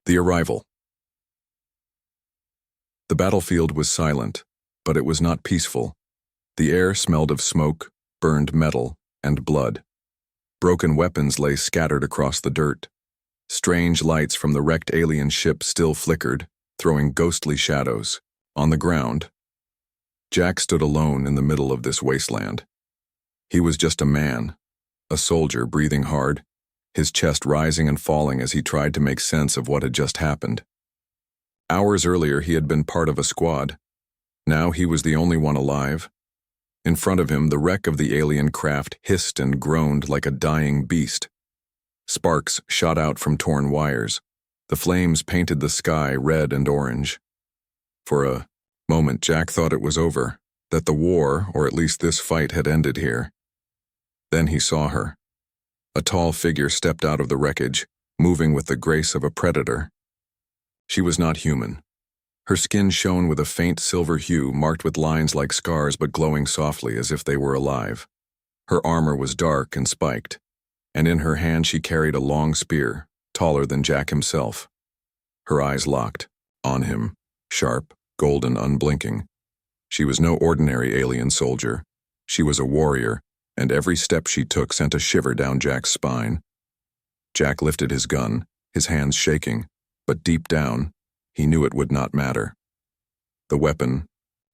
The arrival. The battlefield was silent, but it was not peaceful. The air smelled of smoke, burned metal, and blood. Broken weapons lay scattered across the dirt. Strange lights from the wrecked alien ship still flickered, throwing ghostly shadows. On the ground, Jack stood alone in the middle of this wasteland. He was just a man, a soldier breathing hard, his chest rising and falling as he tried to make sense of what had just happened. Hours earlier he had been part of a squad. Now he was the only one alive. In front of him, the wreck of the alien craft hissed and groaned like a dying beast. Sparks shot out from torn wires. The flames painted the sky red and orange. For a moment Jack thought it was over, that the war, or at least this fight, had ended here. Then he saw her. A tall figure stepped out of the wreckage, moving with the grace of a predator. She was not human. Her skin shone with a faint silver hue marked with lines like scars but glowing softly as if they were alive. Her armor was dark and spiked, and in her hand she carried a long spear, taller than Jack himself. Her eyes locked, on him, sharp, golden, unblinking. She was no ordinary alien soldier. She was a warrior, and every step she took sent a shiver down Jack's spine. Jack lifted his gun, his hands shaking, but deep down, he knew it would not matter. The weapon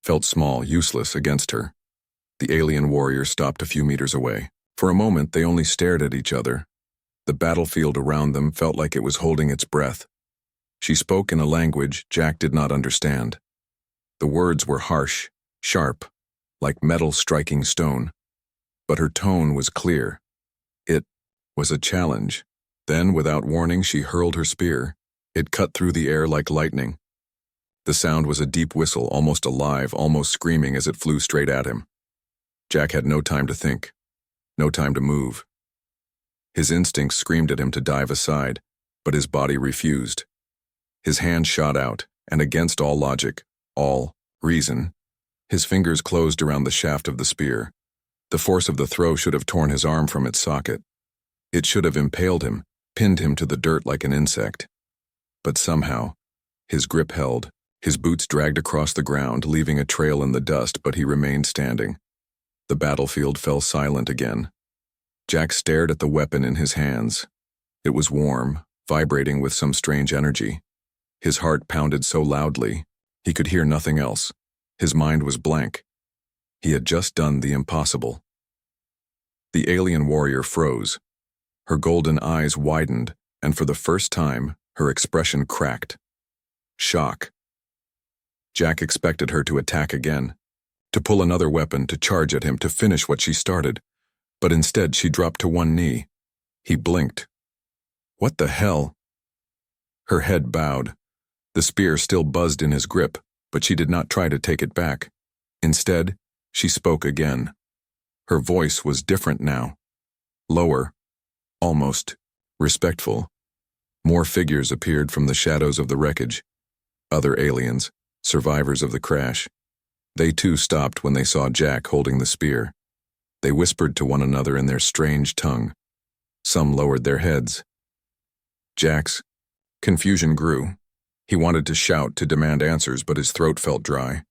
felt small, useless against her. The alien warrior stopped a few meters away. For a moment, they only stared at each other. The battlefield around them felt like it was holding its breath. She spoke in a language Jack did not understand. The words were harsh, sharp, like metal striking stone. But her tone was clear. It was a challenge. Then, without warning, she hurled her spear. It cut through the air like lightning. The sound was a deep whistle, almost alive, almost screaming as it flew straight at him. Jack had no time to think, no time to move. His instincts screamed at him to dive aside, but his body refused. His hand shot out, and against all logic, all reason, his fingers closed around the shaft of the spear. The force of the throw should have torn his arm from its socket. It should have impaled him, pinned him to the dirt like an insect. But somehow, his grip held. His boots dragged across the ground, leaving a trail in the dust, but he remained standing. The battlefield fell silent again. Jack stared at the weapon in his hands. It was warm, vibrating with some strange energy. His heart pounded so loudly, he could hear nothing else. His mind was blank. He had just done the impossible. The alien warrior froze. Her golden eyes widened, and for the first time, her expression cracked. Shock. Jack expected her to attack again, to pull another weapon, to charge at him, to finish what she started. But instead, she dropped to one knee. He blinked. What the hell? Her head bowed. The spear still buzzed in his grip, but she did not try to take it back. Instead, she spoke again. Her voice was different now. Lower, almost respectful. More figures appeared from the shadows of the wreckage. Other aliens, survivors of the crash. They too stopped when they saw Jack holding the spear. They whispered to one another in their strange tongue. Some lowered their heads. Jack's confusion grew. He wanted to shout, to demand answers, but his throat felt dry.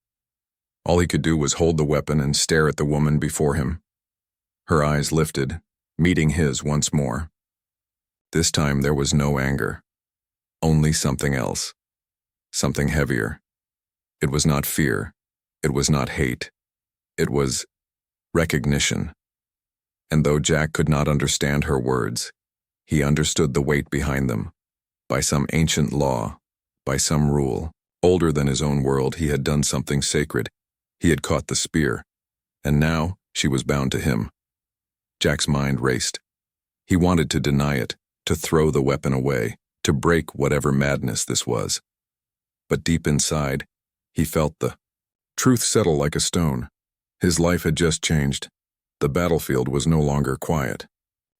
All he could do was hold the weapon and stare at the woman before him. Her eyes lifted, meeting his once more. This time there was no anger. Only something else. Something heavier. It was not fear. It was not hate. It was recognition. And though Jack could not understand her words, he understood the weight behind them. By some ancient law, by some rule, older than his own world, he had done something sacred. He had caught the spear, and now she was bound to him. Jack's mind raced. He wanted to deny it, to throw the weapon away, to break whatever madness this was. But deep inside, he felt the truth settle like a stone. His life had just changed. The battlefield was no longer quiet.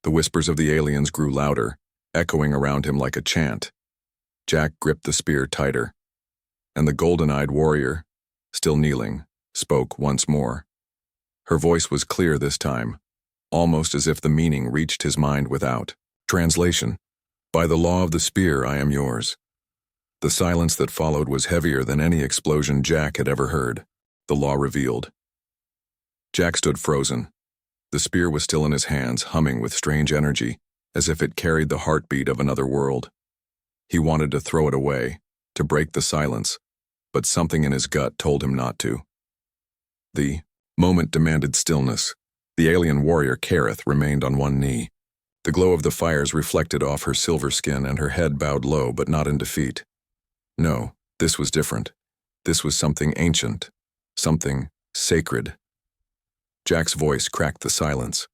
The whispers of the aliens grew louder, echoing around him like a chant. Jack gripped the spear tighter, and the golden-eyed warrior, still kneeling, spoke once more. Her voice was clear this time, almost as if the meaning reached his mind without translation. By the law of the spear, I am yours. The silence that followed was heavier than any explosion Jack had ever heard. The law revealed. Jack stood frozen. The spear was still in his hands, humming with strange energy, as if it carried the heartbeat of another world. He wanted to throw it away, to break the silence, but something in his gut told him not to. The moment demanded stillness. The alien warrior Kareth remained on one knee. The glow of the fires reflected off her silver skin and her head bowed low but not in defeat. No, this was different. This was something ancient, something sacred. Jack's voice cracked the silence.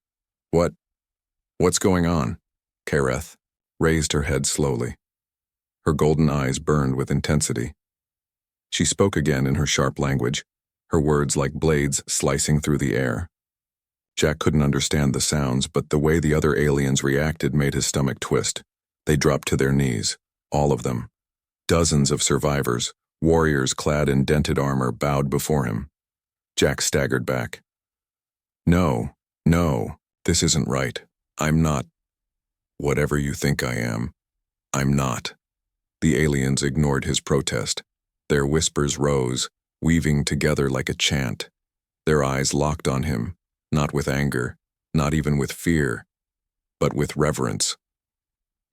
What's going on? Kareth raised her head slowly. Her golden eyes burned with intensity. She spoke again in her sharp language, her words like blades slicing through the air. Jack couldn't understand the sounds, but the way the other aliens reacted made his stomach twist. They dropped to their knees, all of them. Dozens of survivors, warriors clad in dented armor, bowed before him. Jack staggered back. No, this isn't right. I'm not. Whatever you think I am, I'm not. The aliens ignored his protest. Their whispers rose, weaving together like a chant. Their eyes locked on him, not with anger, not even with fear, but with reverence.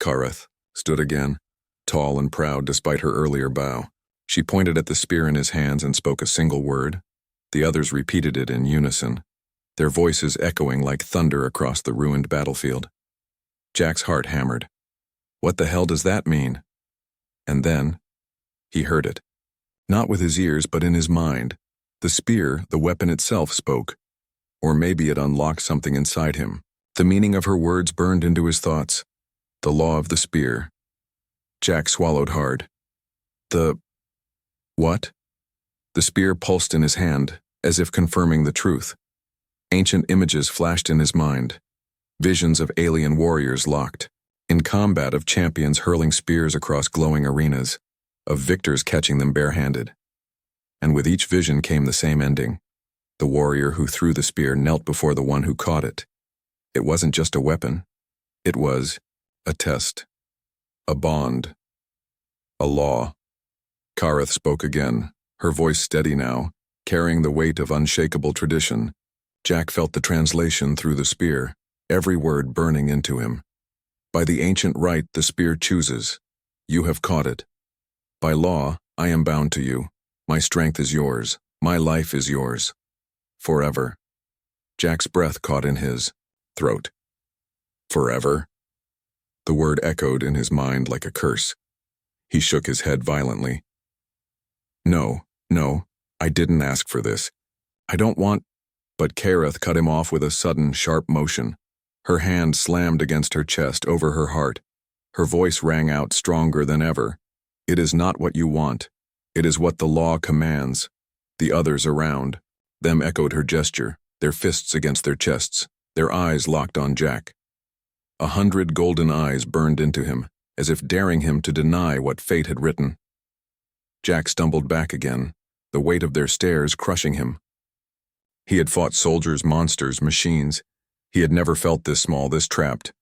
Kareth stood again, tall and proud despite her earlier bow. She pointed at the spear in his hands and spoke a single word. The others repeated it in unison, their voices echoing like thunder across the ruined battlefield. Jack's heart hammered. What the hell does that mean? And then, he heard it. Not with his ears, but in his mind. The spear, the weapon itself, spoke. Or maybe it unlocked something inside him. The meaning of her words burned into his thoughts. The law of the spear. Jack swallowed hard. What? The spear pulsed in his hand, as if confirming the truth. Ancient images flashed in his mind. Visions of alien warriors locked, in combat, of champions hurling spears across glowing arenas, of victors catching them barehanded. And with each vision came the same ending. The warrior who threw the spear knelt before the one who caught it. It wasn't just a weapon. It was a test, a bond, a law. Kareth spoke again, her voice steady now, carrying the weight of unshakable tradition. Jack felt the translation through the spear, every word burning into him. By the ancient right the spear chooses. You have caught it. By law, I am bound to you. My strength is yours. My life is yours. Forever. Jack's breath caught in his throat. Forever? The word echoed in his mind like a curse. He shook his head violently. No, I didn't ask for this. I don't want... But Kareth cut him off with a sudden, sharp motion. Her hand slammed against her chest, over her heart. Her voice rang out stronger than ever. It is not what you want. It is what the law commands. The others around. Them echoed her gesture, their fists against their chests, their eyes locked on Jack. 100 golden eyes burned into him, as if daring him to deny what fate had written. Jack stumbled back again, the weight of their stares crushing him. He had fought soldiers, monsters, machines. He had never felt this small, this trapped.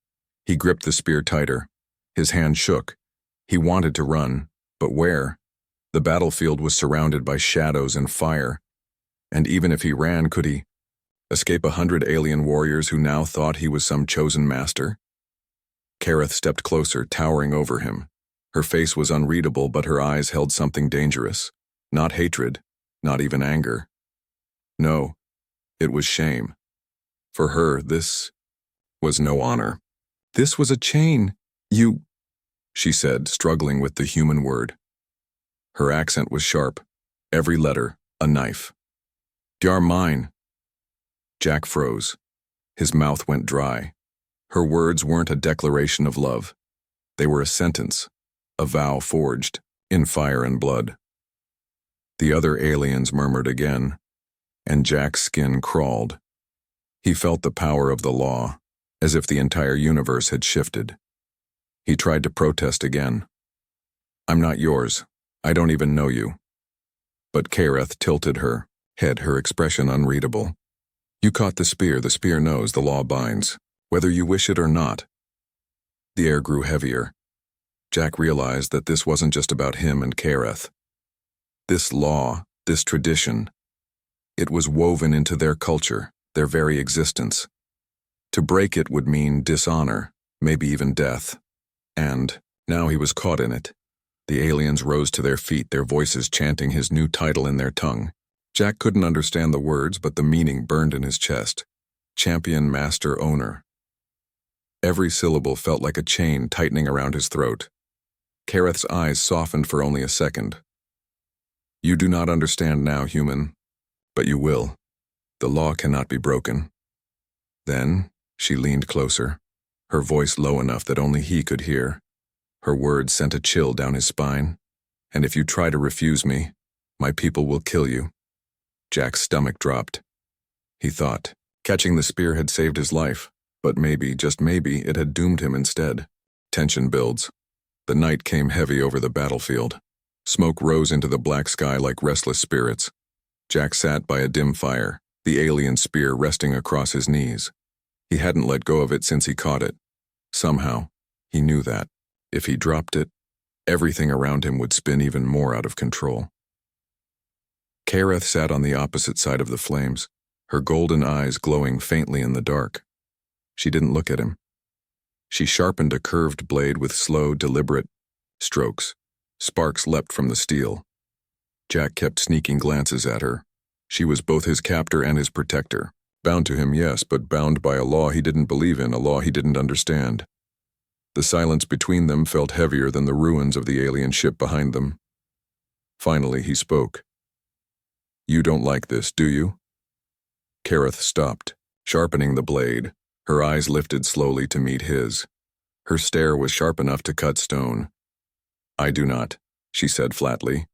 He gripped the spear tighter. His hand shook. He wanted to run, but where? The battlefield was surrounded by shadows and fire. And even if he ran, could he escape 100 alien warriors who now thought he was some chosen master? Kareth stepped closer, towering over him. Her face was unreadable, but her eyes held something dangerous. Not hatred, not even anger. No, it was shame. For her, this was no honor. This was a chain. She said, struggling with the human word. Her accent was sharp, every letter a knife. You're mine. Jack froze. His mouth went dry. Her words weren't a declaration of love. They were a sentence, a vow forged in fire and blood. The other aliens murmured again, and Jack's skin crawled. He felt the power of the law, as if the entire universe had shifted. He tried to protest again. I'm not yours. I don't even know you. But Kareth tilted her head, her expression unreadable. You caught the spear knows, the law binds, whether you wish it or not. The air grew heavier. Jack realized that this wasn't just about him and Kareth. This law, this tradition, it was woven into their culture, their very existence. To break it would mean dishonor, maybe even death. And now he was caught in it. The aliens rose to their feet, their voices chanting his new title in their tongue. Jack couldn't understand the words, but the meaning burned in his chest. Champion, master, owner. Every syllable felt like a chain tightening around his throat. Kareth's eyes softened for only a second. You do not understand now, human, but you will. The law cannot be broken. Then she leaned closer, her voice low enough that only he could hear. Her words sent a chill down his spine. And if you try to refuse me, my people will kill you. Jack's stomach dropped. He thought, catching the spear had saved his life, but maybe, just maybe, it had doomed him instead. Tension builds. The night came heavy over the battlefield. Smoke rose into the black sky like restless spirits. Jack sat by a dim fire, the alien spear resting across his knees. He hadn't let go of it since he caught it. Somehow, he knew that, if he dropped it, everything around him would spin even more out of control. Kareth sat on the opposite side of the flames, her golden eyes glowing faintly in the dark. She didn't look at him. She sharpened a curved blade with slow, deliberate strokes. Sparks leapt from the steel. Jack kept sneaking glances at her. She was both his captor and his protector. Bound to him, yes, but bound by a law he didn't believe in, a law he didn't understand. The silence between them felt heavier than the ruins of the alien ship behind them. Finally, he spoke. You don't like this, do you? Kareth stopped, sharpening the blade. Her eyes lifted slowly to meet his. Her stare was sharp enough to cut stone. I do not, she said flatly.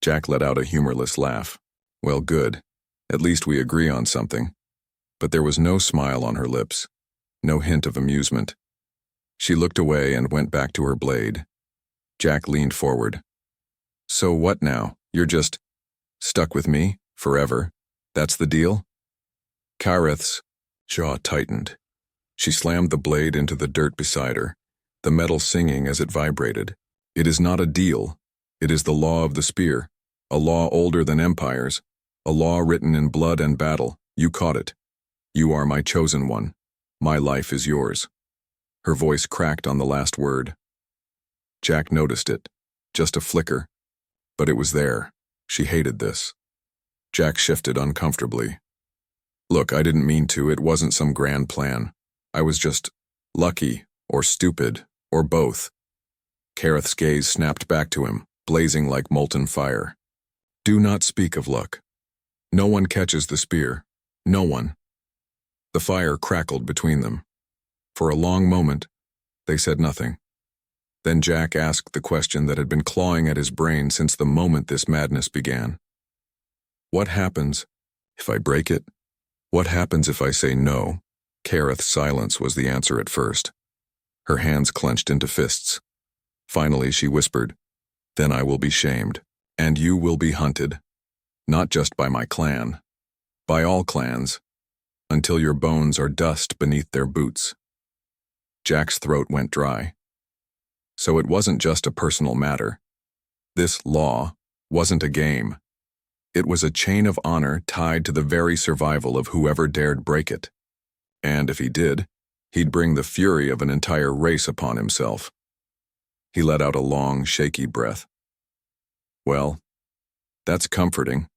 Jack let out a humorless laugh. Well, good. At least we agree on something. But there was no smile on her lips, no hint of amusement. She looked away and went back to her blade. Jack leaned forward. So what now? You're just stuck with me? Forever? That's the deal? Kareth's jaw tightened. She slammed the blade into the dirt beside her, the metal singing as it vibrated. It is not a deal. It is the law of the spear, a law older than empires, a law written in blood and battle. You caught it. You are my chosen one. My life is yours. Her voice cracked on the last word. Jack noticed it, just a flicker. But it was there. She hated this. Jack shifted uncomfortably. Look, I didn't mean to. It wasn't some grand plan. I was just lucky, or stupid, or both. Kareth's gaze snapped back to him, blazing like molten fire. Do not speak of luck. No one catches the spear. No one. The fire crackled between them. For a long moment, they said nothing. Then Jack asked the question that had been clawing at his brain since the moment this madness began. What happens if I break it? What happens if I say no? Kareth's silence was the answer at first. Her hands clenched into fists. Finally, she whispered, Then I will be shamed, and you will be hunted. Not just by my clan, by all clans, until your bones are dust beneath their boots. Jack's throat went dry. So it wasn't just a personal matter. This law wasn't a game. It was a chain of honor tied to the very survival of whoever dared break it. And if he did, he'd bring the fury of an entire race upon himself. He let out a long, shaky breath. Well, that's comforting.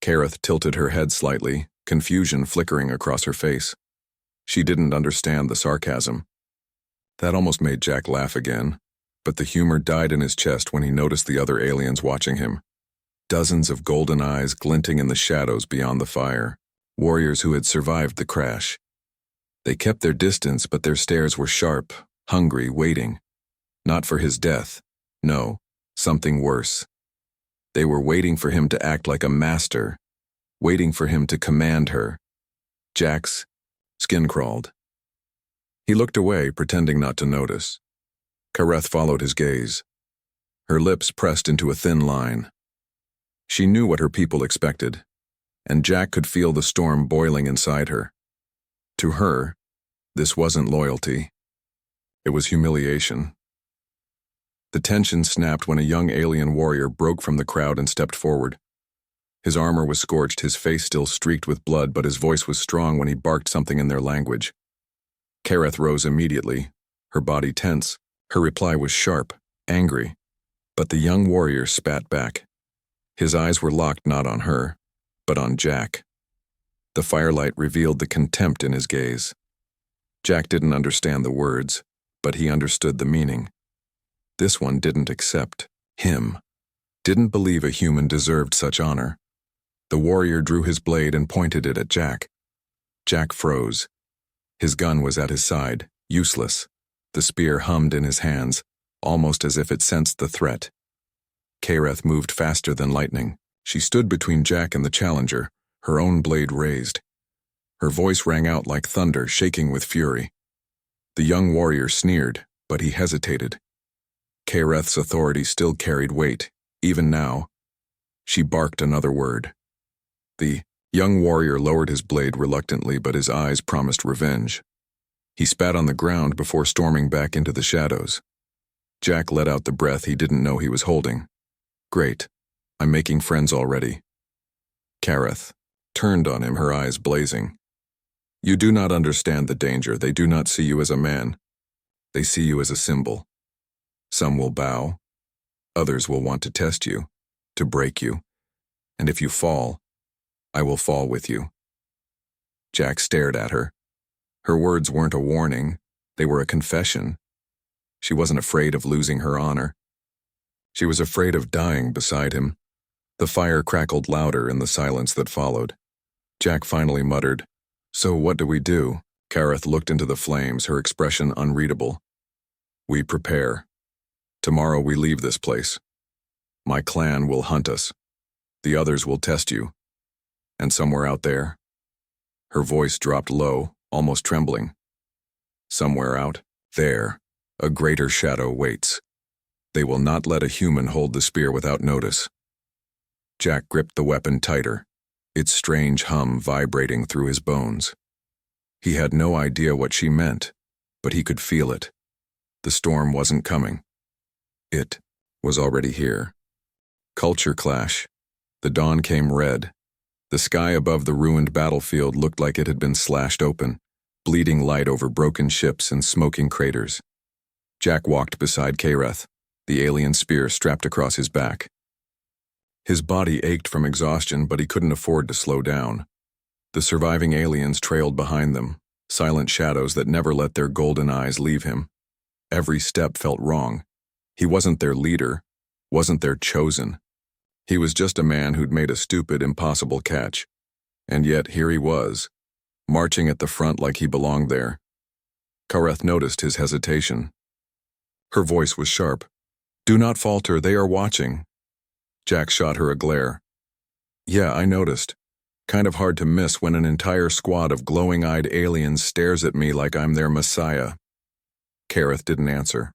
Kareth tilted her head slightly, confusion flickering across her face. She didn't understand the sarcasm. That almost made Jack laugh again, but the humor died in his chest when he noticed the other aliens watching him. Dozens of golden eyes glinting in the shadows beyond the fire, warriors who had survived the crash. They kept their distance, but their stares were sharp, hungry, waiting. Not for his death. No, something worse. They were waiting for him to act like a master, waiting for him to command her. Jack's skin crawled. He looked away, pretending not to notice. Kareth followed his gaze. Her lips pressed into a thin line. She knew what her people expected, and Jack could feel the storm boiling inside her. To her, this wasn't loyalty. It was humiliation. The tension snapped when a young alien warrior broke from the crowd and stepped forward. His armor was scorched, his face still streaked with blood, but his voice was strong when he barked something in their language. Kareth rose immediately, her body tense. Her reply was sharp, angry, but the young warrior spat back. His eyes were locked not on her, but on Jack. The firelight revealed the contempt in his gaze. Jack didn't understand the words, but he understood the meaning. This one didn't accept him, didn't believe a human deserved such honor. The warrior drew his blade and pointed it at Jack. Jack froze. His gun was at his side, useless. The spear hummed in his hands, almost as if it sensed the threat. Kareth moved faster than lightning. She stood between Jack and the challenger, her own blade raised. Her voice rang out like thunder, shaking with fury. The young warrior sneered, but he hesitated. Kareth's authority still carried weight, even now. She barked another word. The young warrior lowered his blade reluctantly, but his eyes promised revenge. He spat on the ground before storming back into the shadows. Jack let out the breath he didn't know he was holding. Great. I'm making friends already. Kareth turned on him, her eyes blazing. You do not understand the danger. They do not see you as a man. They see you as a symbol. Some will bow. Others will want to test you, to break you. And if you fall, I will fall with you. Jack stared at her. Her words weren't a warning. They were a confession. She wasn't afraid of losing her honor. She was afraid of dying beside him. The fire crackled louder in the silence that followed. Jack finally muttered, So what do we do? Kareth looked into the flames, her expression unreadable. We prepare. Tomorrow we leave this place. My clan will hunt us. The others will test you. And somewhere out there, her voice dropped low, almost trembling. Somewhere out there, a greater shadow waits. They will not let a human hold the spear without notice. Jack gripped the weapon tighter, its strange hum vibrating through his bones. He had no idea what she meant, but he could feel it. The storm wasn't coming. It was already here. Culture clash. The dawn came red. The sky above the ruined battlefield looked like it had been slashed open, bleeding light over broken ships and smoking craters. Jack walked beside Kareth, the alien spear strapped across his back. His body ached from exhaustion, but he couldn't afford to slow down. The surviving aliens trailed behind them, silent shadows that never let their golden eyes leave him. Every step felt wrong. He wasn't their leader, wasn't their chosen. He was just a man who'd made a stupid, impossible catch. And yet here he was, marching at the front like he belonged there. Kareth noticed his hesitation. Her voice was sharp. Do not falter, they are watching. Jack shot her a glare. Yeah, I noticed. Kind of hard to miss when an entire squad of glowing-eyed aliens stares at me like I'm their messiah. Kareth didn't answer.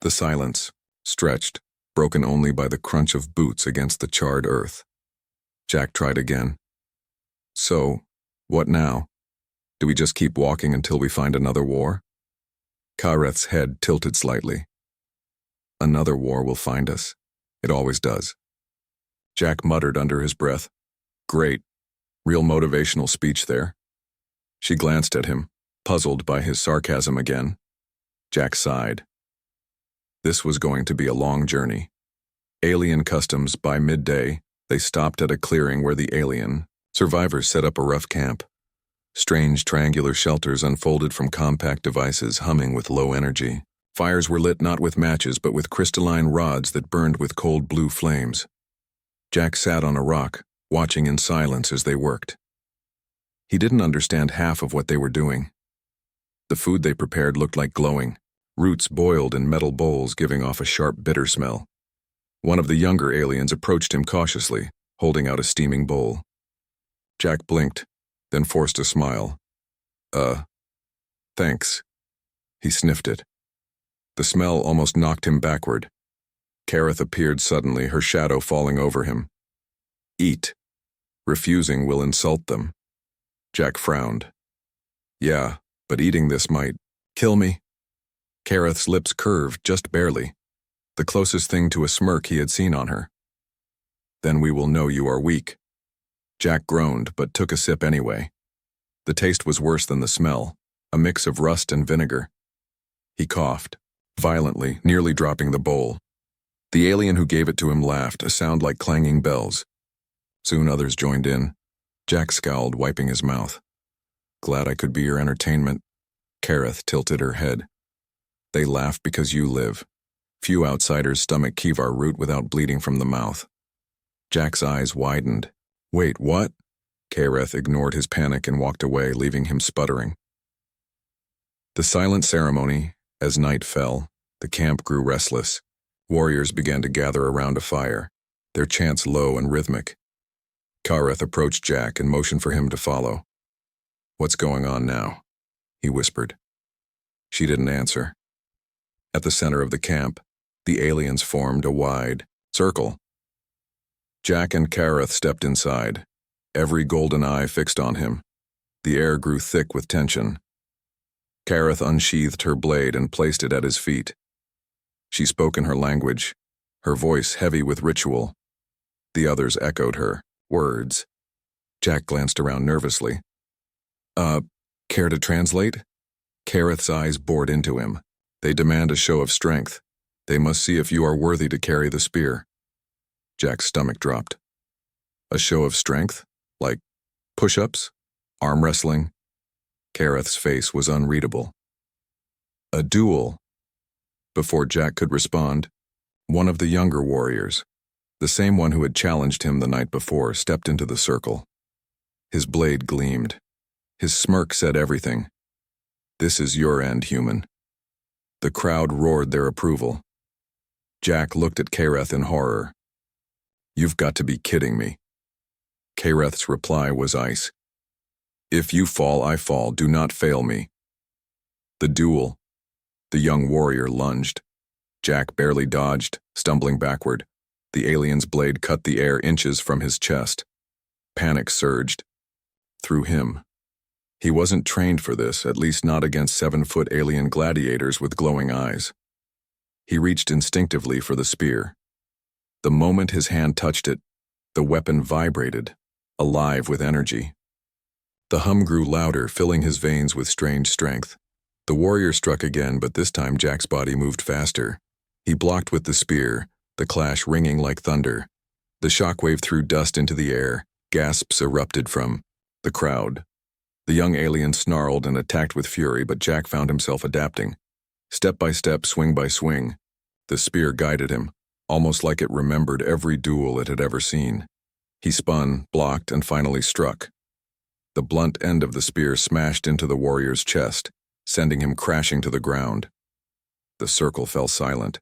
The silence stretched, broken only by the crunch of boots against the charred earth. Jack tried again. So, what now? Do we just keep walking until we find another war? Kareth's head tilted slightly. Another war will find us. It always does. Jack muttered under his breath. Great. Real motivational speech there. She glanced at him, puzzled by his sarcasm again. Jack sighed. This was going to be a long journey. Alien customs. By midday, they stopped at a clearing where the alien survivors set up a rough camp. Strange triangular shelters unfolded from compact devices humming with low energy. Fires were lit not with matches but with crystalline rods that burned with cold blue flames. Jack sat on a rock, watching in silence as they worked. He didn't understand half of what they were doing. The food they prepared looked like glowing, roots boiled in metal bowls giving off a sharp, bitter smell. One of the younger aliens approached him cautiously, holding out a steaming bowl. Jack blinked, then forced a smile. Thanks. He sniffed it. The smell almost knocked him backward. Kareth appeared suddenly, her shadow falling over him. Eat. Refusing will insult them. Jack frowned. Yeah, but eating this might kill me. Kareth's lips curved just barely, the closest thing to a smirk he had seen on her. "Then we will know you are weak." Jack groaned, but took a sip anyway. The taste was worse than the smell, a mix of rust and vinegar. He coughed, violently, nearly dropping the bowl. The alien who gave it to him laughed, a sound like clanging bells. Soon others joined in. Jack scowled, wiping his mouth. "Glad I could be your entertainment." Kareth tilted her head. "They laugh because you live. Few outsiders stomach Kivar root without bleeding from the mouth." Jack's eyes widened. "Wait, what?" Kareth ignored his panic and walked away, leaving him sputtering. The silent ceremony, as night fell, the camp grew restless. Warriors began to gather around a fire, their chants low and rhythmic. Kareth approached Jack and motioned for him to follow. "What's going on now?" he whispered. She didn't answer. At the center of the camp, the aliens formed a wide circle. Jack and Kareth stepped inside, every golden eye fixed on him. The air grew thick with tension. Kareth unsheathed her blade and placed it at his feet. She spoke in her language, her voice heavy with ritual. The others echoed her words. Jack glanced around nervously. Care to translate?" Kareth's eyes bored into him. "They demand a show of strength. They must see if you are worthy to carry the spear." Jack's stomach dropped. "A show of strength? Like push-ups? Arm wrestling?" Kareth's face was unreadable. "A duel." Before Jack could respond, one of the younger warriors, the same one who had challenged him the night before, stepped into the circle. His blade gleamed. His smirk said everything. "This is your end, human." The crowd roared their approval. Jack looked at Kareth in horror. "You've got to be kidding me." Kareth's reply was ice. "If you fall, I fall. Do not fail me." The duel. The young warrior lunged. Jack barely dodged, stumbling backward. The alien's blade cut the air inches from his chest. Panic surged. Through him. He wasn't trained for this, at least not against 7-foot alien gladiators with glowing eyes. He reached instinctively for the spear. The moment his hand touched it, the weapon vibrated, alive with energy. The hum grew louder, filling his veins with strange strength. The warrior struck again, but this time Jack's body moved faster. He blocked with the spear, the clash ringing like thunder. The shockwave threw dust into the air. Gasps erupted from the crowd. The young alien snarled and attacked with fury, but Jack found himself adapting. Step by step, swing by swing. The spear guided him, almost like it remembered every duel it had ever seen. He spun, blocked, and finally struck. The blunt end of the spear smashed into the warrior's chest, sending him crashing to the ground. The circle fell silent.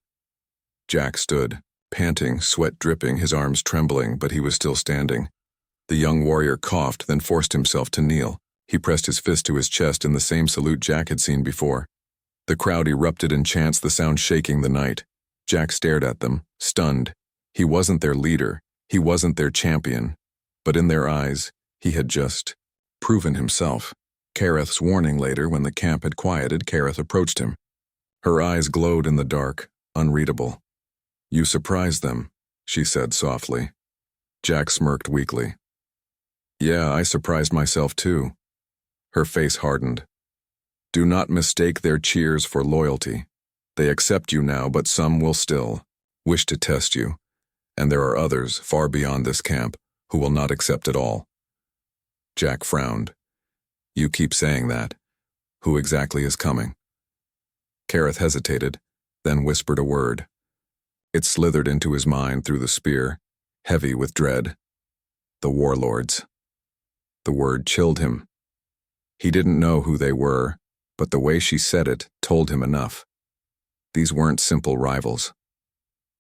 Jack stood, panting, sweat dripping, his arms trembling, but he was still standing. The young warrior coughed, then forced himself to kneel. He pressed his fist to his chest in the same salute Jack had seen before. The crowd erupted in chants, the sound shaking the night. Jack stared at them, stunned. He wasn't their leader. He wasn't their champion. But in their eyes, he had just proven himself. Kareth's warning later, when the camp had quieted, Kareth approached him. Her eyes glowed in the dark, unreadable. "You surprised them," she said softly. Jack smirked weakly. "Yeah, I surprised myself too." Her face hardened. "Do not mistake their cheers for loyalty. They accept you now, but some will still wish to test you, and there are others, far beyond this camp, who will not accept at all." Jack frowned. "You keep saying that. Who exactly is coming?" Kareth hesitated, then whispered a word. It slithered into his mind through the spear, heavy with dread. "The warlords." The word chilled him. He didn't know who they were, but the way she said it told him enough. These weren't simple rivals.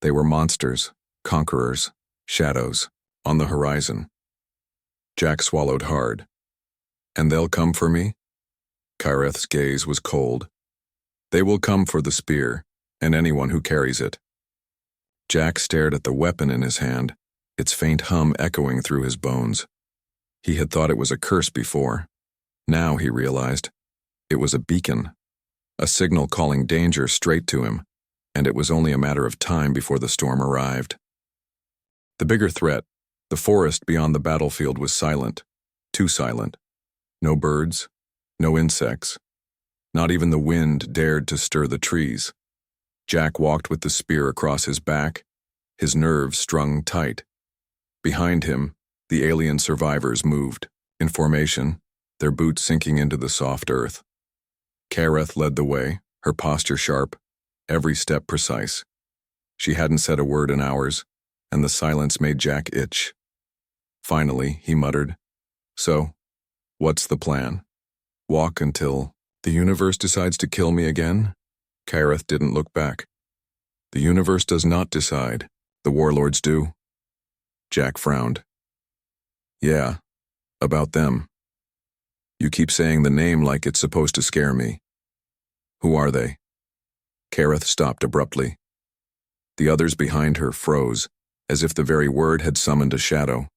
They were monsters, conquerors, shadows, on the horizon. Jack swallowed hard. "And they'll come for me?" Kareth's gaze was cold. "They will come for the spear, and anyone who carries it." Jack stared at the weapon in his hand, its faint hum echoing through his bones. He had thought it was a curse before. Now he realized it was a beacon. a signal calling danger straight to him, and it was only a matter of time before the storm arrived. The bigger threat, the forest beyond the battlefield, was silent, too silent. No birds, no insects. Not even the wind dared to stir the trees. Jack walked with the spear across his back, his nerves strung tight. Behind him, the alien survivors moved, in formation, their boots sinking into the soft earth. Kareth led the way, her posture sharp, every step precise. She hadn't said a word in hours, and the silence made Jack itch. Finally, he muttered, "So, what's the plan? Walk until the universe decides to kill me again?" Kareth didn't look back. "The universe does not decide. The warlords do." Jack frowned. "Yeah, about them. You keep saying the name like it's supposed to scare me. Who are they?" Kareth stopped abruptly. The others behind her froze, as if the very word had summoned a shadow.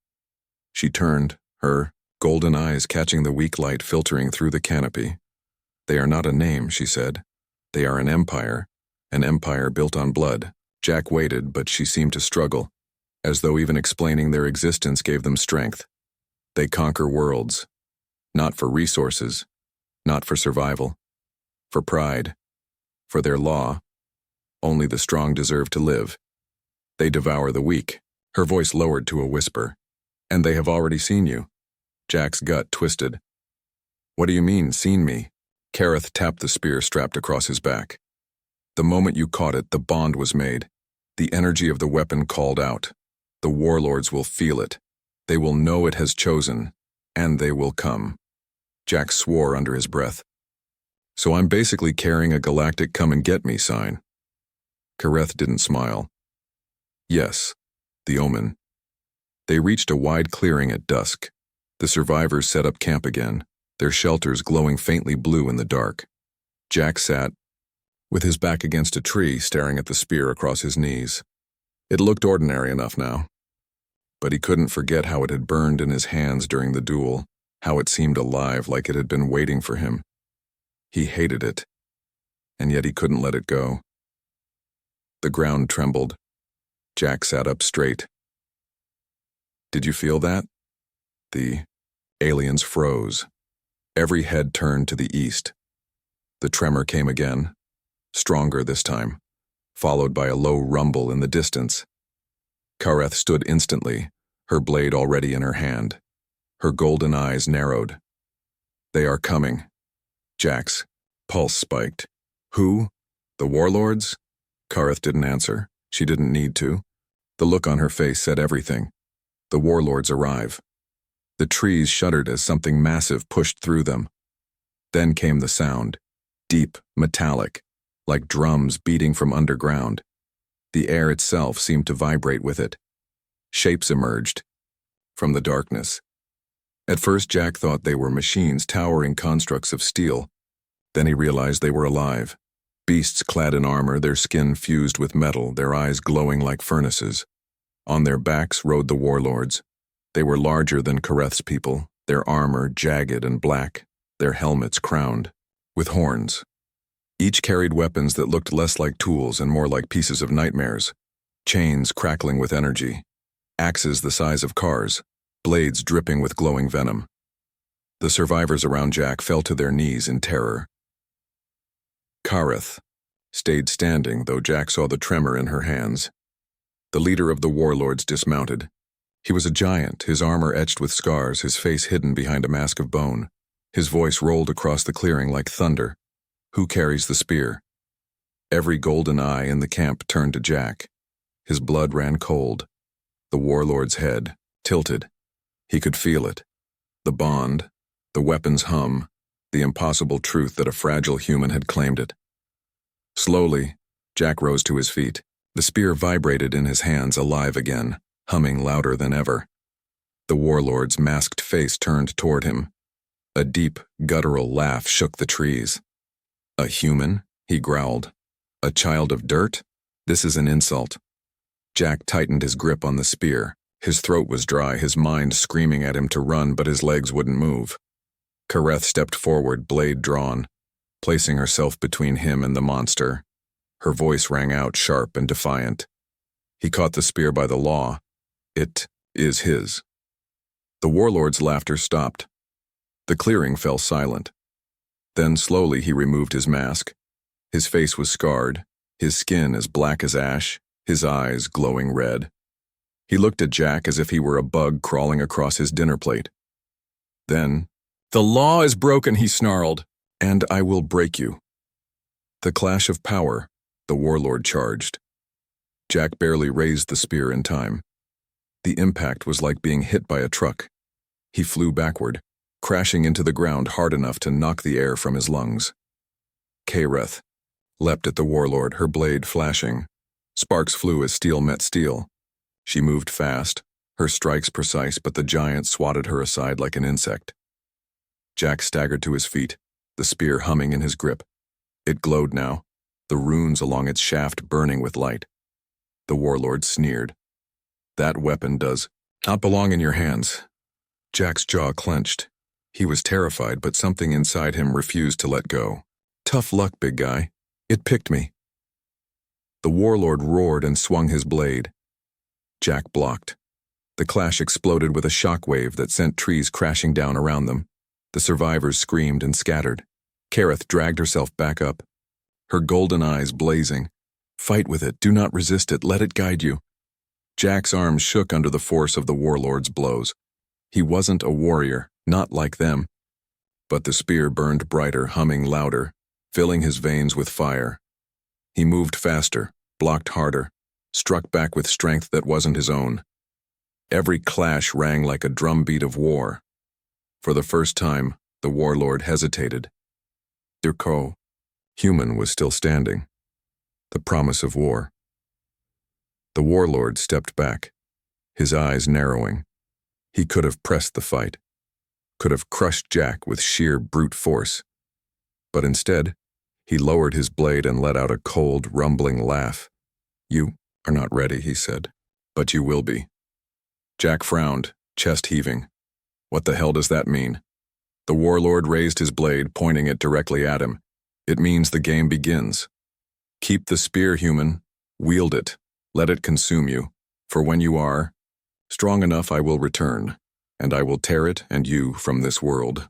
She turned, her golden eyes catching the weak light filtering through the canopy. "They are not a name," she said. "They are an empire built on blood." Jack waited, but she seemed to struggle, as though even explaining their existence gave them strength. They conquer worlds, not for resources, not for survival, for pride, for their law. Only the strong deserve to live. They devour the weak. Her voice lowered to a whisper. "And they have already seen you." Jack's gut twisted. "What do you mean, seen me?" Kareth tapped the spear strapped across his back. "The moment you caught it, the bond was made. The energy of the weapon called out. The warlords will feel it. They will know it has chosen, and they will come." Jack swore under his breath. "So I'm basically carrying a galactic come-and-get-me sign." Kareth didn't smile. "Yes, the omen." They reached a wide clearing at dusk. The survivors set up camp again, their shelters glowing faintly blue in the dark. Jack sat, with his back against a tree, staring at the spear across his knees. It looked ordinary enough now, but he couldn't forget how it had burned in his hands during the duel, how it seemed alive, like it had been waiting for him. He hated it, and yet he couldn't let it go. The ground trembled. Jack sat up straight. "Did you feel that?" The aliens froze. Every head turned to the east. The tremor came again, stronger this time, followed by a low rumble in the distance. Kareth stood instantly, her blade already in her hand. Her golden eyes narrowed. "They are coming." Jack's pulse spiked. "Who? The warlords?" Kareth didn't answer. She didn't need to. The look on her face said everything. The warlords arrive. The trees shuddered as something massive pushed through them. Then came the sound, deep, metallic, like drums beating from underground. The air itself seemed to vibrate with it. Shapes emerged from the darkness. At first, Jack thought they were machines, towering constructs of steel. Then he realized they were alive. Beasts clad in armor, their skin fused with metal, their eyes glowing like furnaces. On their backs rode the warlords. They were larger than Kareth's people, their armor jagged and black, their helmets crowned, with horns. Each carried weapons that looked less like tools and more like pieces of nightmares. Chains crackling with energy, axes the size of cars, blades dripping with glowing venom. The survivors around Jack fell to their knees in terror. Kareth stayed standing, though Jack saw the tremor in her hands. The leader of the warlords dismounted. He was a giant, his armor etched with scars, his face hidden behind a mask of bone. His voice rolled across the clearing like thunder. "Who carries the spear?" Every golden eye in the camp turned to Jack. His blood ran cold. The warlord's head tilted. He could feel it. The bond, the weapon's hum, the impossible truth that a fragile human had claimed it. Slowly, Jack rose to his feet. The spear vibrated in his hands, alive again, humming louder than ever. The warlord's masked face turned toward him. A deep, guttural laugh shook the trees. "A human?" he growled. "A child of dirt? This is an insult." Jack tightened his grip on the spear. His throat was dry, his mind screaming at him to run, but his legs wouldn't move. Kareth stepped forward, blade drawn. placing herself between him and the monster. Her voice rang out sharp and defiant. He caught the spear by the law. It is his. The warlord's laughter stopped. The clearing fell silent. Then slowly he removed his mask. His face was scarred, his skin as black as ash, his eyes glowing red. He looked at Jack as if he were a bug crawling across his dinner plate. Then, "The law is broken," he snarled, "and I will break you." The clash of power, the warlord charged. Jack barely raised the spear in time. The impact was like being hit by a truck. He flew backward, crashing into the ground hard enough to knock the air from his lungs. Kareth leapt at the warlord, her blade flashing. Sparks flew as steel met steel. She moved fast, her strikes precise, but the giant swatted her aside like an insect. Jack staggered to his feet, the spear humming in his grip. It glowed now, the runes along its shaft burning with light. The warlord sneered. "That weapon does not belong in your hands." Jack's jaw clenched. He was terrified, but something inside him refused to let go. "Tough luck, big guy. It picked me." The warlord roared and swung his blade. Jack blocked. The clash exploded with a shockwave that sent trees crashing down around them. The survivors screamed and scattered. Kareth dragged herself back up, her golden eyes blazing. "Fight with it, do not resist it, let it guide you." Jack's arms shook under the force of the warlord's blows. He wasn't a warrior, not like them. But the spear burned brighter, humming louder, filling his veins with fire. He moved faster, blocked harder, struck back with strength that wasn't his own. Every clash rang like a drumbeat of war. For the first time, the warlord hesitated. Dirko, human, was still standing. The promise of war. The warlord stepped back, his eyes narrowing. He could have pressed the fight, could have crushed Jack with sheer brute force. But instead, he lowered his blade and let out a cold, rumbling laugh. "You are not ready," he said, "but you will be." Jack frowned, chest heaving. What the hell does that mean? The warlord raised his blade, pointing it directly at him. "It means the game begins. Keep the spear, human. Wield it. Let it consume you. For when you are strong enough, I will return, and I will tear it and you from this world."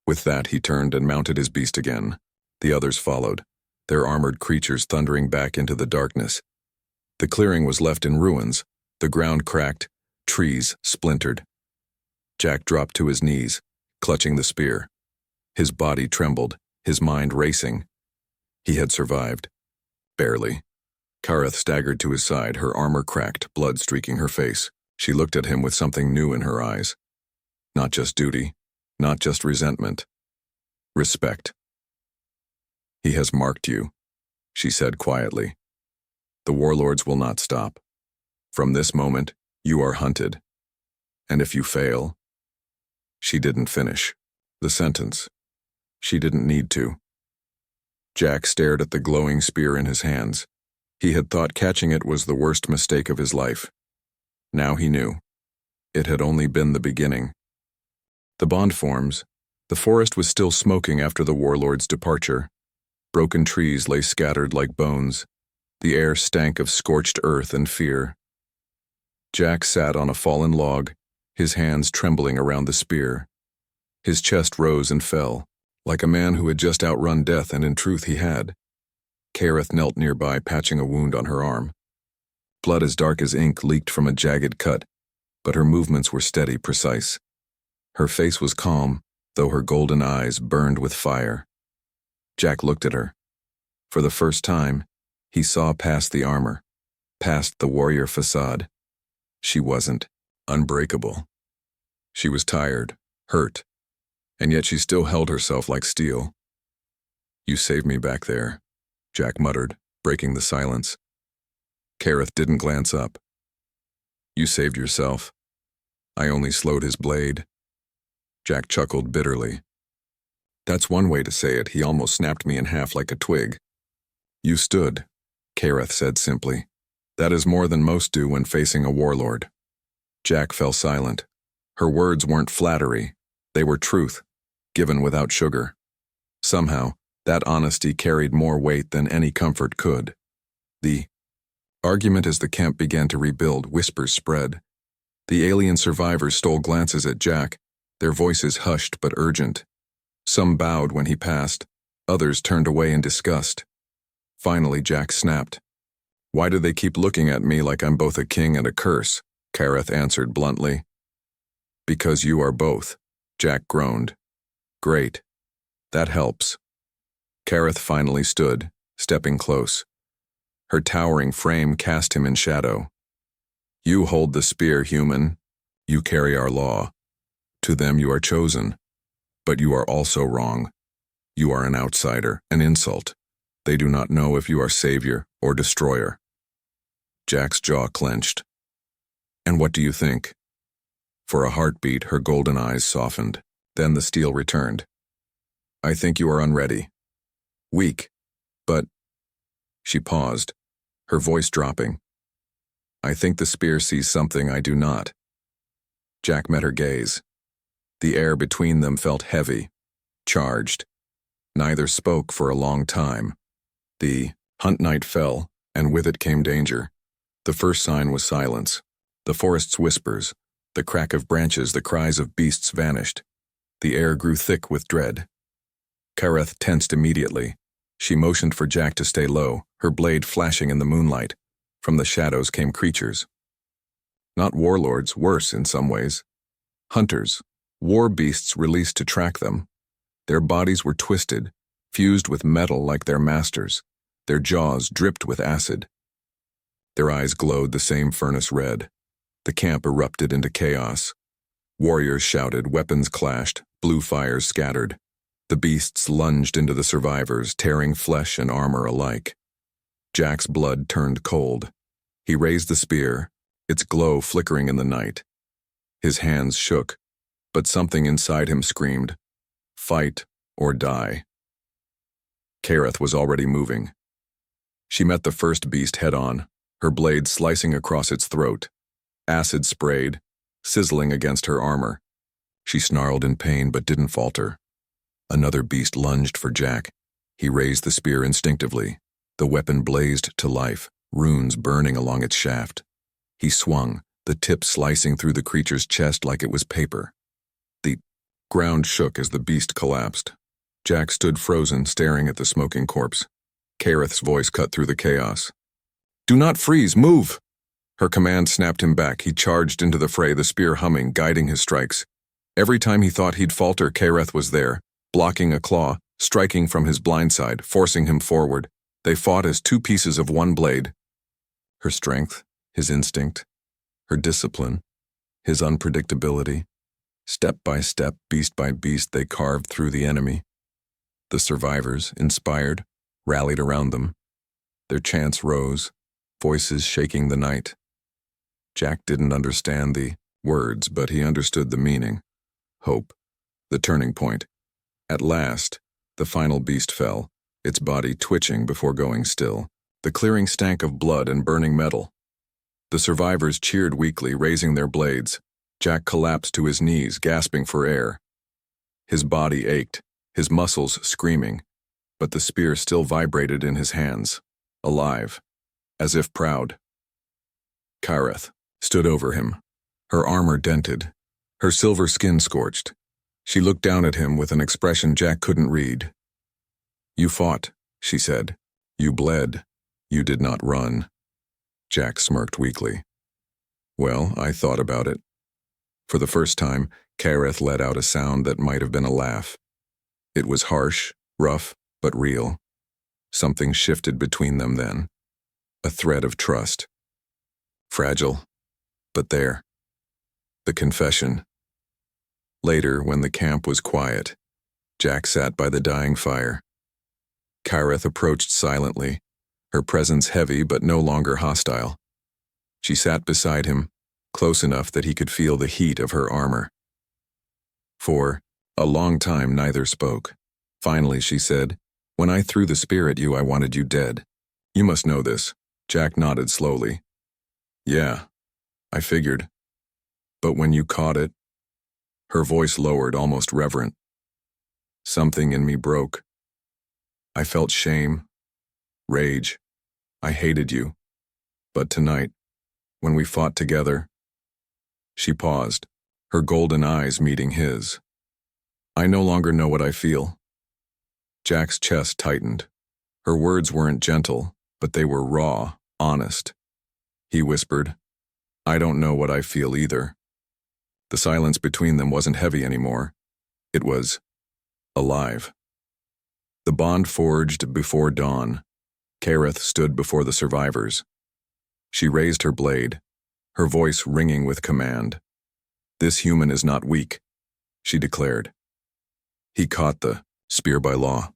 With that, he turned and mounted his beast again. The others followed, their armored creatures thundering back into the darkness. The clearing was left in ruins, the ground cracked, trees splintered. Jack dropped to his knees, clutching the spear. His body trembled, his mind racing. He had survived. Barely. Kareth staggered to his side, her armor cracked, blood streaking her face. She looked at him with something new in her eyes. Not just duty, not just resentment. Respect. "He has marked you," she said quietly. "The warlords will not stop. From this moment, you are hunted. And if you fail..." She didn't finish the sentence. She didn't need to. Jack stared at the glowing spear in his hands. He had thought catching it was the worst mistake of his life. Now he knew. It had only been the beginning. The bond forms. The forest was still smoking after the warlord's departure. Broken trees lay scattered like bones. The air stank of scorched earth and fear. Jack sat on a fallen log, his hands trembling around the spear. His chest rose and fell, like a man who had just outrun death, and in truth he had. Kareth knelt nearby, patching a wound on her arm. Blood as dark as ink leaked from a jagged cut, but her movements were steady, precise. Her face was calm, though her golden eyes burned with fire. Jack looked at her. For the first time, he saw past the armor, past the warrior facade. She wasn't unbreakable. She was tired, hurt, and yet she still held herself like steel. "You saved me back there," Jack muttered, breaking the silence. Kareth didn't glance up. "You saved yourself. I only slowed his blade." Jack chuckled bitterly. "That's one way to say it. He almost snapped me in half like a twig." "You stood," Kareth said simply. "That is more than most do when facing a warlord." Jack fell silent. Her words weren't flattery. They were truth, given without sugar. Somehow, That honesty carried more weight than any comfort could. The argument as the camp began to rebuild, whispers spread. The alien survivors stole glances at Jack, their voices hushed but urgent. Some bowed when he passed, others turned away in disgust. Finally, Jack snapped. "Why do they keep looking at me like I'm both a king and a curse?" Kareth answered bluntly. "Because you are both," Jack groaned. "Great. That helps." Kareth finally stood, stepping close. Her towering frame cast him in shadow. "You hold the spear, human. You carry our law. To them you are chosen. But you are also wrong. You are an outsider, an insult. They do not know if you are savior or destroyer." Jack's jaw clenched. "And what do you think?" For a heartbeat, her golden eyes softened. Then the steel returned. "I think you are unready. Weak. But—" She paused, her voice dropping. "I think the spear sees something I do not." Jack met her gaze. The air between them felt heavy, charged. Neither spoke for a long time. The hunt night fell, and with it came danger. The first sign was silence. The forest's whispers, the crack of branches, the cries of beasts vanished. The air grew thick with dread. Kareth tensed immediately. She motioned for Jack to stay low, her blade flashing in the moonlight. From the shadows came creatures. Not warlords, worse in some ways. Hunters, war beasts released to track them. Their bodies were twisted, fused with metal like their masters. Their jaws dripped with acid. Their eyes glowed the same furnace red. The camp erupted into chaos. Warriors shouted, weapons clashed, blue fires scattered. The beasts lunged into the survivors, tearing flesh and armor alike. Jack's blood turned cold. He raised the spear, its glow flickering in the night. His hands shook, but something inside him screamed, "Fight or die." Kareth was already moving. She met the first beast head-on, her blade slicing across its throat. Acid sprayed, sizzling against her armor. She snarled in pain but didn't falter. Another beast lunged for Jack. He raised the spear instinctively. The weapon blazed to life, runes burning along its shaft. He swung, the tip slicing through the creature's chest like it was paper. The ground shook as the beast collapsed. Jack stood frozen, staring at the smoking corpse. Kareth's voice cut through the chaos. "Do not freeze, move!" Her command snapped him back. He charged into the fray, the spear humming, guiding his strikes. Every time he thought he'd falter, Kareth was there, blocking a claw, striking from his blind side, forcing him forward. They fought as two pieces of one blade. Her strength, his instinct, her discipline, his unpredictability. Step by step, beast by beast, they carved through the enemy. The survivors, inspired, rallied around them. Their chants rose, voices shaking the night. Jack didn't understand the words, but he understood the meaning. Hope, the turning point. At last, the final beast fell, its body twitching before going still. The clearing stank of blood and burning metal. The survivors cheered weakly, raising their blades. Jack collapsed to his knees, gasping for air. His body ached, his muscles screaming, but the spear still vibrated in his hands, alive, as if proud. Kareth stood over him, her armor dented, her silver skin scorched. She looked down at him with an expression Jack couldn't read. "You fought," she said. "You bled. You did not run." Jack smirked weakly. "Well, I thought about it." For the first time, Kareth let out a sound that might have been a laugh. It was harsh, rough, but real. Something shifted between them then. A thread of trust. Fragile, but there. The confession. Later, when the camp was quiet, Jack sat by the dying fire. Kareth approached silently, her presence heavy but no longer hostile. She sat beside him, close enough that he could feel the heat of her armor. For a long time, neither spoke. Finally, she said, "When I threw the spear at you, I wanted you dead. You must know this." Jack nodded slowly. "Yeah, I figured. But when you caught it," her voice lowered, almost reverent, "something in me broke. I felt shame, rage. I hated you. But tonight, when we fought together, she paused, her golden eyes meeting his. I no longer know what I feel. Jack's chest tightened. Her words weren't gentle, but they were raw, honest. He whispered, I don't know what I feel either. The silence between them wasn't heavy anymore. It was alive. The bond forged before dawn. Kareth stood before the survivors. She raised her blade, her voice ringing with command. This human is not weak, she declared. He caught the spear by law.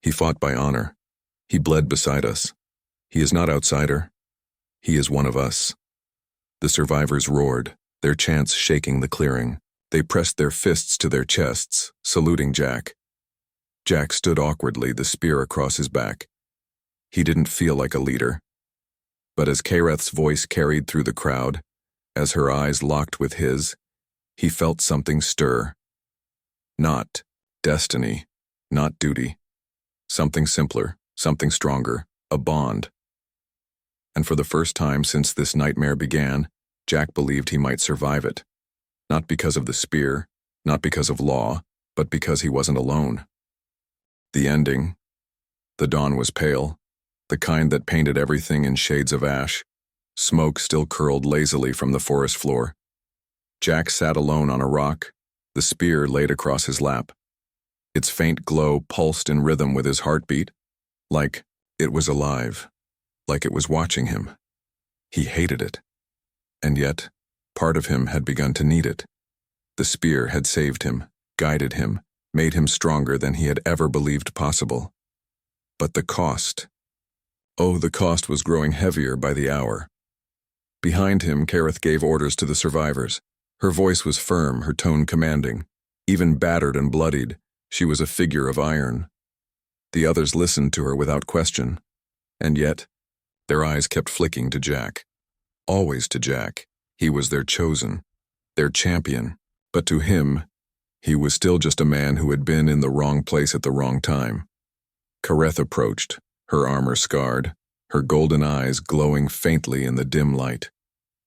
He fought by honor. He bled beside us. He is not outsider. He is one of us. The survivors roared, their chants shaking the clearing. They pressed their fists to their chests, saluting Jack. Jack stood awkwardly, the spear across his back. He didn't feel like a leader. But as Kareth's voice carried through the crowd, as her eyes locked with his, he felt something stir. Not destiny, not duty. Something simpler, something stronger, a bond. And for the first time since this nightmare began, Jack believed he might survive it. Not because of the spear, not because of law, but because he wasn't alone. The ending. The dawn was pale, the kind that painted everything in shades of ash. Smoke still curled lazily from the forest floor. Jack sat alone on a rock, the spear laid across his lap. Its faint glow pulsed in rhythm with his heartbeat, like it was alive, like it was watching him. He hated it. And yet, part of him had begun to need it. The spear had saved him, guided him, made him stronger than he had ever believed possible. But the cost. Oh, the cost was growing heavier by the hour. Behind him, Kareth gave orders to the survivors. Her voice was firm, her tone commanding. Even battered and bloodied, she was a figure of iron. The others listened to her without question. And yet, their eyes kept flicking to Jack. Always to Jack. He was their chosen, their champion. But to him, he was still just a man who had been in the wrong place at the wrong time. Kareth approached, her armor scarred, her golden eyes glowing faintly in the dim light.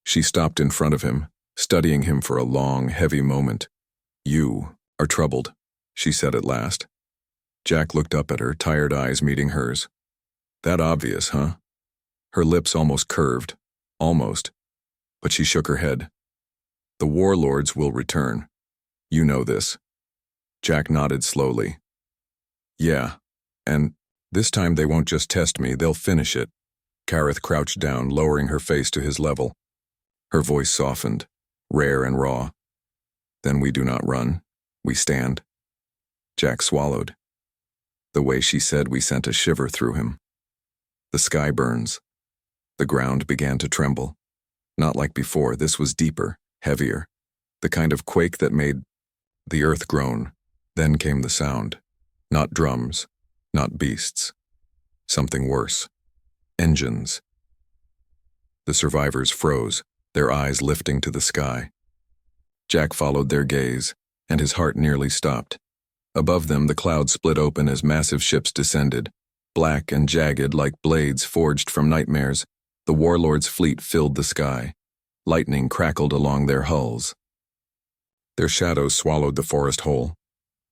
She stopped in front of him, studying him for a long, heavy moment. You are troubled, she said at last. Jack looked up at her, tired eyes meeting hers. That obvious, huh? Her lips almost curved, almost, but she shook her head. The warlords will return. You know this. Jack nodded slowly. Yeah, and this time they won't just test me, they'll finish it. Kareth crouched down, lowering her face to his level. Her voice softened, rare and raw. Then we do not run, we stand. Jack swallowed. The way she said we sent a shiver through him. The sky burns. The ground began to tremble. Not like before, this was deeper, heavier. The kind of quake that made the earth groan. Then came the sound. Not drums, not beasts. Something worse. Engines. The survivors froze, their eyes lifting to the sky. Jack followed their gaze, and his heart nearly stopped. Above them, the clouds split open as massive ships descended. Black and jagged like blades forged from nightmares, the warlord's fleet filled the sky. Lightning crackled along their hulls. Their shadows swallowed the forest whole.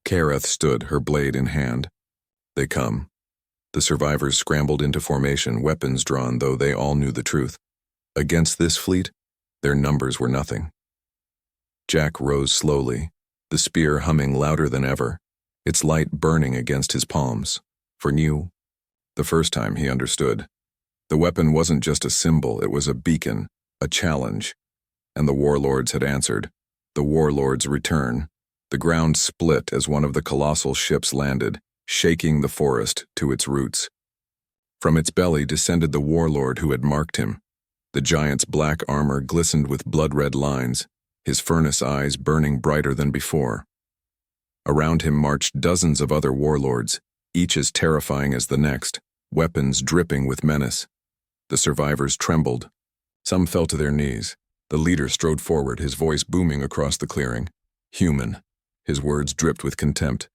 Kareth stood, her blade in hand. They come. The survivors scrambled into formation, weapons drawn, though they all knew the truth. Against this fleet, their numbers were nothing. Jack rose slowly, the spear humming louder than ever, its light burning against his palms. For new, the first time he understood. The weapon wasn't just a symbol, it was a beacon, a challenge. And the warlords had answered. The warlords' return. The ground split as one of the colossal ships landed, shaking the forest to its roots. From its belly descended the warlord who had marked him. The giant's black armor glistened with blood-red lines, his furnace eyes burning brighter than before. Around him marched dozens of other warlords, each as terrifying as the next, weapons dripping with menace. The survivors trembled. Some fell to their knees. The leader strode forward, his voice booming across the clearing. Human. His words dripped with contempt.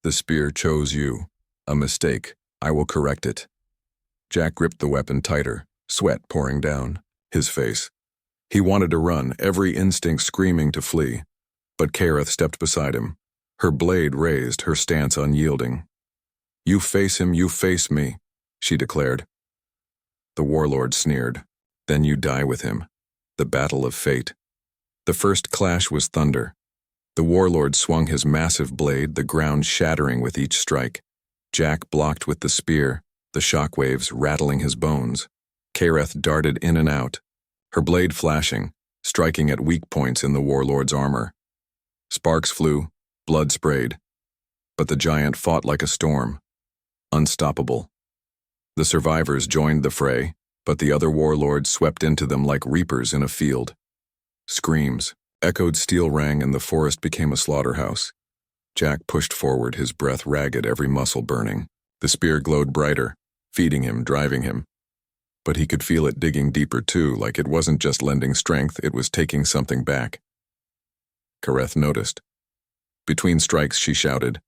The spear chose you. A mistake. I will correct it. Jack gripped the weapon tighter, sweat pouring down his face. He wanted to run, every instinct screaming to flee. But Kareth stepped beside him, her blade raised, her stance unyielding. You face him, you face me, she declared. The warlord sneered. Then you die with him. The battle of fate. The first clash was thunder. The warlord swung his massive blade, the ground shattering with each strike. Jack blocked with the spear, the shockwaves rattling his bones. Kareth darted in and out, her blade flashing, striking at weak points in the warlord's armor. Sparks flew, blood sprayed. But the giant fought like a storm, unstoppable. The survivors joined the fray, but the other warlords swept into them like reapers in a field. Screams, echoed steel rang, and the forest became a slaughterhouse. Jack pushed forward, his breath ragged, every muscle burning. The spear glowed brighter, feeding him, driving him. But he could feel it digging deeper too, like it wasn't just lending strength, it was taking something back. Kareth noticed. Between strikes, she shouted,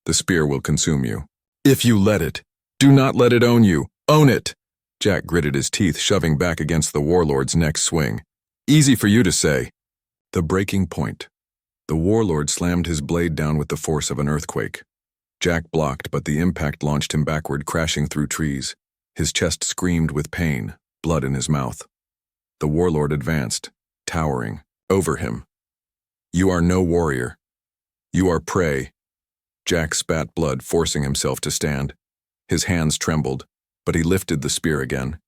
"The spear will consume you. If you let it, do not let it own you. Own it!" Jack gritted his teeth, shoving back against the warlord's next swing. Easy for you to say. The breaking point. The warlord slammed his blade down with the force of an earthquake. Jack blocked, but the impact launched him backward, crashing through trees. His chest screamed with pain, blood in his mouth. The warlord advanced, towering, over him. You are no warrior. You are prey. Jack spat blood, forcing himself to stand. His hands trembled, but he lifted the spear again.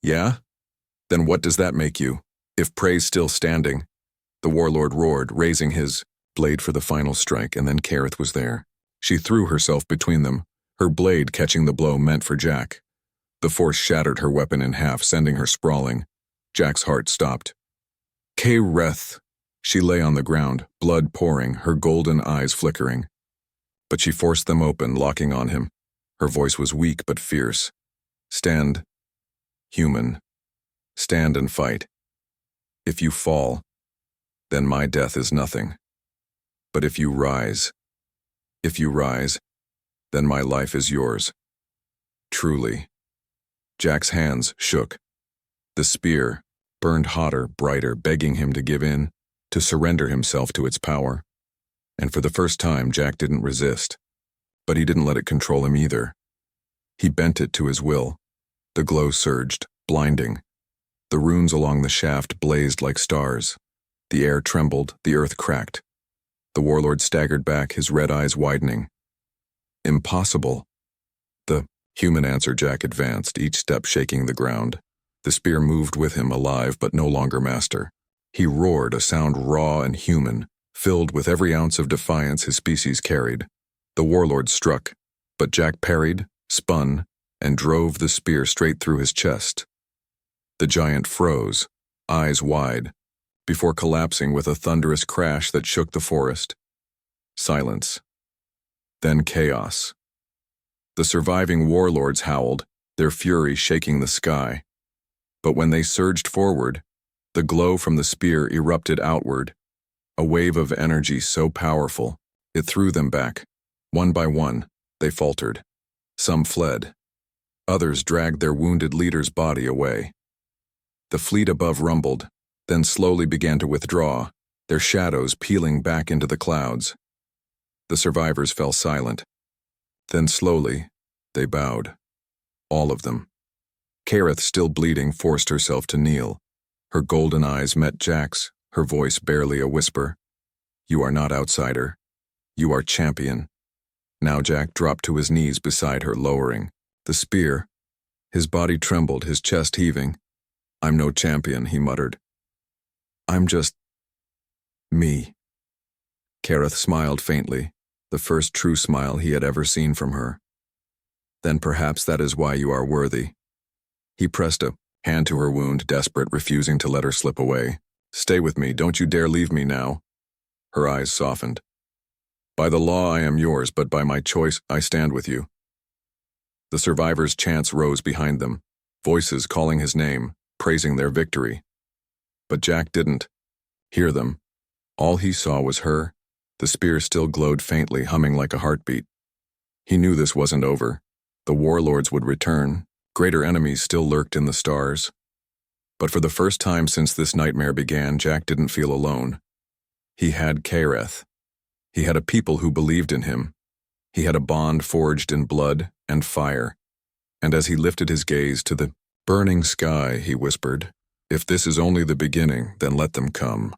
Yeah? Then what does that make you, if prey's still standing? The warlord roared, raising his blade for the final strike, and then Kareth was there. She threw herself between them, her blade catching the blow meant for Jack. The force shattered her weapon in half, sending her sprawling. Jack's heart stopped. Kareth. She lay on the ground, blood pouring, her golden eyes flickering. But she forced them open, locking on him. Her voice was weak but fierce. Stand, human. Stand and fight. If you fall, then my death is nothing. But if you rise, then my life is yours. Truly. Jack's hands shook. The spear burned hotter, brighter, begging him to give in, to surrender himself to its power. And for the first time, Jack didn't resist. But he didn't let it control him either. He bent it to his will. The glow surged, blinding. The runes along the shaft blazed like stars. The air trembled, the earth cracked. The warlord staggered back, his red eyes widening. Impossible. The human answer. Jack advanced, each step shaking the ground. The spear moved with him, alive but no longer master. He roared, a sound raw and human, filled with every ounce of defiance his species carried. The warlord struck, but Jack parried, spun, and drove the spear straight through his chest. The giant froze, eyes wide, before collapsing with a thunderous crash that shook the forest. Silence. Then chaos. The surviving warlords howled, their fury shaking the sky. But when they surged forward, the glow from the spear erupted outward, a wave of energy so powerful, it threw them back. One by one, they faltered. Some fled. Others dragged their wounded leader's body away. The fleet above rumbled, then slowly began to withdraw, their shadows peeling back into the clouds. The survivors fell silent. Then slowly, they bowed. All of them. Kareth, still bleeding, forced herself to kneel. Her golden eyes met Jack's, her voice barely a whisper. You are not outsider. You are champion. Now Jack dropped to his knees beside her, lowering the spear. His body trembled, his chest heaving. I'm no champion, he muttered. I'm just me. Kareth smiled faintly, the first true smile he had ever seen from her. Then perhaps that is why you are worthy. He pressed a hand to her wound, desperate, refusing to let her slip away. Stay with me, don't you dare leave me now. Her eyes softened. By the law I am yours, but by my choice I stand with you. The survivors' chants rose behind them, voices calling his name, praising their victory. But Jack didn't hear them. All he saw was her. The spear still glowed faintly, humming like a heartbeat. He knew this wasn't over. The warlords would return. Greater enemies still lurked in the stars. But for the first time since this nightmare began, Jack didn't feel alone. He had Kereth. He had a people who believed in him. He had a bond forged in blood and fire. And as he lifted his gaze to the burning sky, he whispered, "If this is only the beginning, then let them come."